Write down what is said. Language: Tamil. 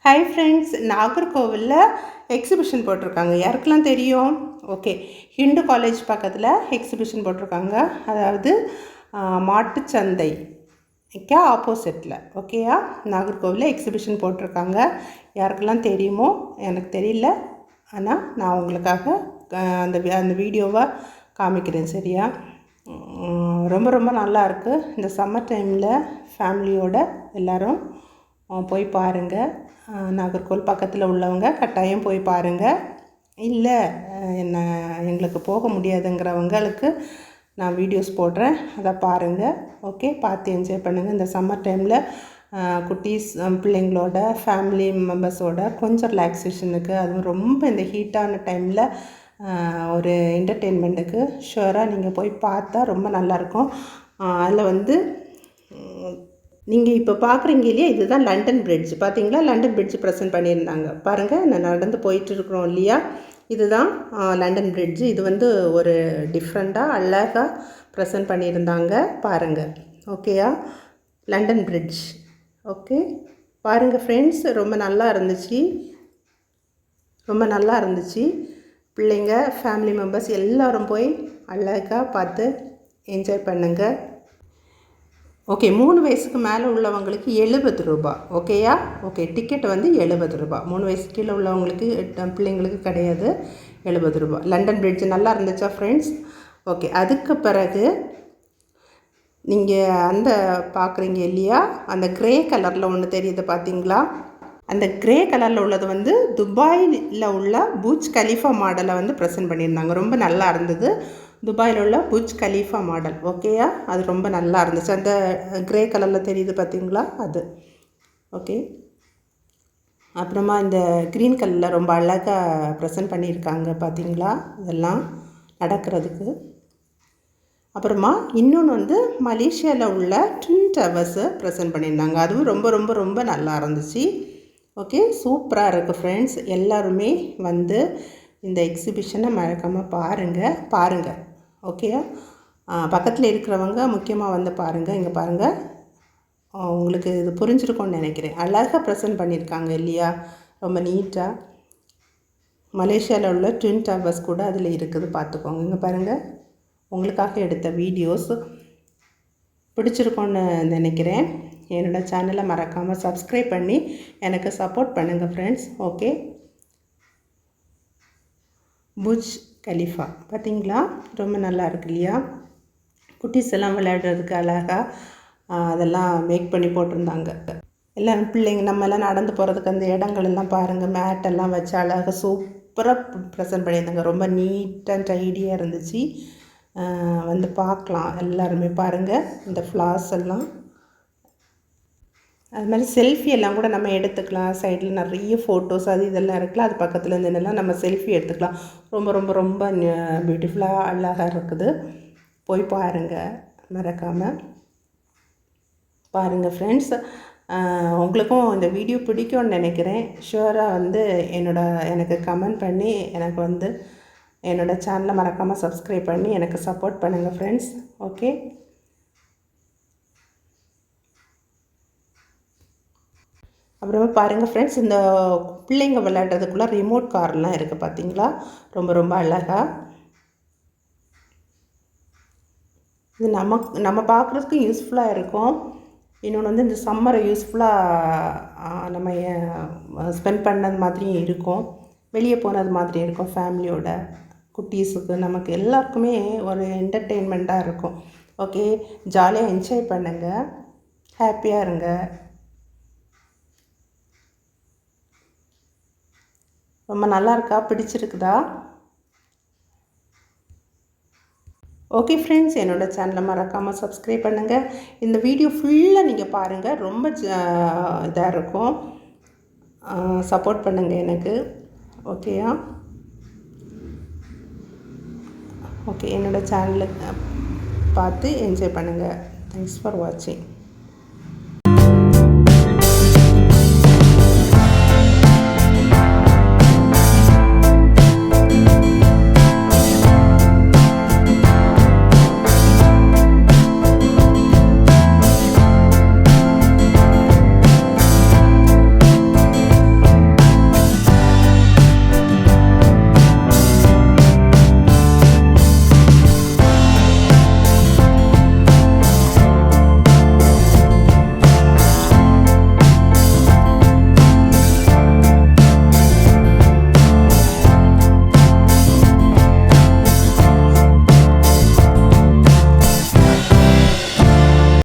ஹாய் ஃப்ரெண்ட்ஸ், நாகர்கோவிலில் எக்ஸிபிஷன் போட்டிருக்காங்க. யாருக்கெல்லாம் தெரியும்? ஓகே, ஹிந்து காலேஜ் பக்கத்தில் எக்ஸிபிஷன் போட்டிருக்காங்க. அதாவது மாட்டுச்சந்தைக்கு ஆப்போசிட்டில். ஓகேயா, நாகர்கோவிலில் எக்ஸிபிஷன் போட்டிருக்காங்க. யாருக்கெல்லாம் தெரியுமோ எனக்கு தெரியல, ஆனால் நான் உங்களுக்காக அந்த வீடியோவை காமிக்கிறேன். சரியா, ரொம்ப ரொம்ப நல்லாயிருக்கு. இந்த சம்மர் டைமில் ஃபேமிலியோடு எல்லோரும் போய் பாருங்கள். நாகர்கோவில் பக்கத்தில் உள்ளவங்க கட்டாயம் போய் பாருங்கள். இல்லை எங்களுக்கு போக முடியாதுங்கிறவங்களுக்கு நான் வீடியோஸ் போடுறேன், அதை பாருங்கள். ஓகே, பார்த்து என்ஜாய் பண்ணுங்கள். இந்த சம்மர் டைமில் குட்டீஸ் பிள்ளைங்களோட ஃபேமிலி மெம்பர்ஸோட கொஞ்சம் ரிலாக்ஸேஷனுக்கு, அதுவும் ரொம்ப இந்த ஹீட்டான டைமில் ஒரு என்டர்டெயின்மெண்ட்டுக்கு ஷுவராக நீங்கள் போய் பார்த்தா ரொம்ப நல்லாயிருக்கும். அதில் நீங்கள் இப்போ பார்க்குறீங்க இல்லையா, இதுதான் லண்டன் பிரிட்ஜ். பார்த்தீங்களா, லண்டன் பிரிட்ஜ் ப்ரெசென்ட் பண்ணியிருந்தாங்க. பாருங்கள், நான் நடந்து போயிட்டுருக்குறோம் இல்லையா, இதுதான் லண்டன் பிரிட்ஜு. இது ஒரு டிஃப்ரெண்ட்டாக அழகாக ப்ரெசென்ட் பண்ணியிருந்தாங்க. பாருங்கள். ஓகேயா, லண்டன் பிரிட்ஜ். ஓகே, பாருங்கள் ஃப்ரெண்ட்ஸ், ரொம்ப நல்லா இருந்துச்சு. பிள்ளைங்க ஃபேமிலி மெம்பர்ஸ் எல்லோரும் போய் அழகாக பார்த்து என்ஜாய் பண்ணுங்கள். ஓகே, 3 வயசுக்கு மேலே உள்ளவங்களுக்கு 70 ரூபா. ஓகேயா, ஓகே, டிக்கெட் 70 ரூபா. 3 வயசுக்கு கீழே உள்ளவங்களுக்கு பிள்ளைங்களுக்கு கிடையாது, 70 ரூபா. லண்டன் பிரிட்ஜ் நல்லா இருந்துச்சா ஃப்ரெண்ட்ஸ்? ஓகே, அதுக்கு பிறகு நீங்கள் பார்க்குறீங்க இல்லையா, அந்த க்ரே கலரில் ஒன்று தெரியுது பார்த்தீங்களா? அந்த க்ரே கலரில் உள்ளது துபாயில் உள்ள புர்ஜ் கலீஃபா மாடலை ப்ரெசென்ட் பண்ணியிருந்தாங்க. ரொம்ப நல்லா இருந்தது. துபாயில் உள்ள புர்ஜ் கலீஃபா மாடல். ஓகேயா, அது ரொம்ப நல்லா இருந்துச்சு. அந்த க்ரே கலரில் தெரியுது பார்த்தீங்களா, அது. ஓகே, அப்புறமா இந்த க்ரீன் கலரில் ரொம்ப அழகாக ப்ரெசென்ட் பண்ணியிருக்காங்க பார்த்தீங்களா, இதெல்லாம் நடக்கிறதுக்கு. அப்புறமா இன்னொன்று மலேசியாவில் உள்ள ட்வின் டவர்ஸை ப்ரெசென்ட் பண்ணியிருந்தாங்க. அதுவும் ரொம்ப ரொம்ப ரொம்ப நல்லா இருந்துச்சு. ஓகே, சூப்பராக இருக்குது ஃப்ரெண்ட்ஸ். எல்லாருமே இந்த எக்ஸிபிஷனை மறக்காமல் பாருங்கள். ஓகேயா, பக்கத்தில் இருக்கிறவங்க முக்கியமாக பாருங்கள். இங்கே பாருங்கள், உங்களுக்கு இது புரிஞ்சிருக்கும்னு நினைக்கிறேன். அழகாக ப்ரெசென்ட் பண்ணியிருக்காங்க இல்லையா, ரொம்ப நீட்டாக. மலேசியாவில் உள்ள ட்வின் டவர்ஸ் கூட அதில் இருக்குது, பார்த்துக்கோங்க. இங்கே பாருங்கள், உங்களுக்காக எடுத்த வீடியோஸ் பிடிச்சிருக்கோன்னு நினைக்கிறேன். என்னோடய சேனலை மறக்காமல் சப்ஸ்கிரைப் பண்ணி எனக்கு சப்போர்ட் பண்ணுங்கள் ஃப்ரெண்ட்ஸ். ஓகே, புர்ஜ் கலீஃபா பார்த்தீங்களா, ரொம்ப நல்லா இருக்கு இல்லையா? குட்டீஸ் எல்லாம் விளையாடுறதுக்கு அழகாக அதெல்லாம் மேக் பண்ணி போட்டிருந்தாங்க. எல்லாம் பிள்ளைங்க நம்மெல்லாம் நடந்து போகிறதுக்கு அந்த இடங்கள் எல்லாம் பாருங்கள், மேட்டெல்லாம் வச்சு அழகாக சூப்பராக ப்ரெசென்ட் பண்ணியிருந்தாங்க. ரொம்ப நீட் அண்ட் டைடியாக இருந்துச்சு. பார்க்கலாம், எல்லாருமே பாருங்கள். இந்த ஃப்ளார்ஸ் எல்லாம், அது மாதிரி செல்ஃபி எல்லாம் கூட நம்ம எடுத்துக்கலாம். சைடில் நிறைய ஃபோட்டோஸ் அது இதெல்லாம் இருக்குல்ல, அது பக்கத்தில் இருந்தெல்லாம் நம்ம செல்ஃபி எடுத்துக்கலாம். ரொம்ப ரொம்ப ரொம்ப பியூட்டிஃபுல்லாக அழகாக இருக்குது. போய் பாருங்கள், மறக்காமல் பாருங்கள் ஃப்ரெண்ட்ஸ். உங்களுக்கும் இந்த வீடியோ பிடிக்கும்னு நினைக்கிறேன். ஷுவராக எனக்கு கமெண்ட் பண்ணி எனக்கு என்னோடய சேனலை மறக்காமல் சப்ஸ்கிரைப் பண்ணி எனக்கு சப்போர்ட் பண்ணுங்கள் ஃப்ரெண்ட்ஸ். ஓகே, அப்புறமா பாருங்கள் ஃப்ரெண்ட்ஸ், இந்த பிள்ளைங்க விளையாடுறதுக்குள்ளே ரிமோட் கார்லாம் இருக்குது பார்த்தீங்களா, ரொம்ப ரொம்ப அழகாக. இது நம்ம பார்க்குறதுக்கு யூஸ்ஃபுல்லாக இருக்கும். இன்னொன்று இந்த சம்மரை யூஸ்ஃபுல்லாக நம்ம ஸ்பெண்ட் பண்ணது மாதிரியும் இருக்கும், வெளியே போனது மாதிரி இருக்கும். ஃபேமிலியோட குட்டீஸுக்கு நமக்கு எல்லாருக்குமே ஒரு என்டர்டெயின்மெண்ட்டாக இருக்கும். ஓகே, ஜாலியாக என்ஜாய் பண்ணுங்கள், ஹாப்பியாக இருங்க. ரொம்ப நல்லா இருக்கா, பிடிச்சிருக்குதா? ஓகே ஃப்ரெண்ட்ஸ், என்னோடய சேனலை மறக்காமல் சப்ஸ்கிரைப் பண்ணுங்கள். இந்த வீடியோ ஃபுல்லாக நீங்கள் பாருங்கள், ரொம்ப இதாக இருக்கும். சப்போர்ட் பண்ணுங்கள் எனக்கு. ஓகேயா, ஓகே, என்னோடய சேனலை பார்த்து என்ஜாய் பண்ணுங்கள். தேங்க்ஸ் ஃபார் வாட்சிங்.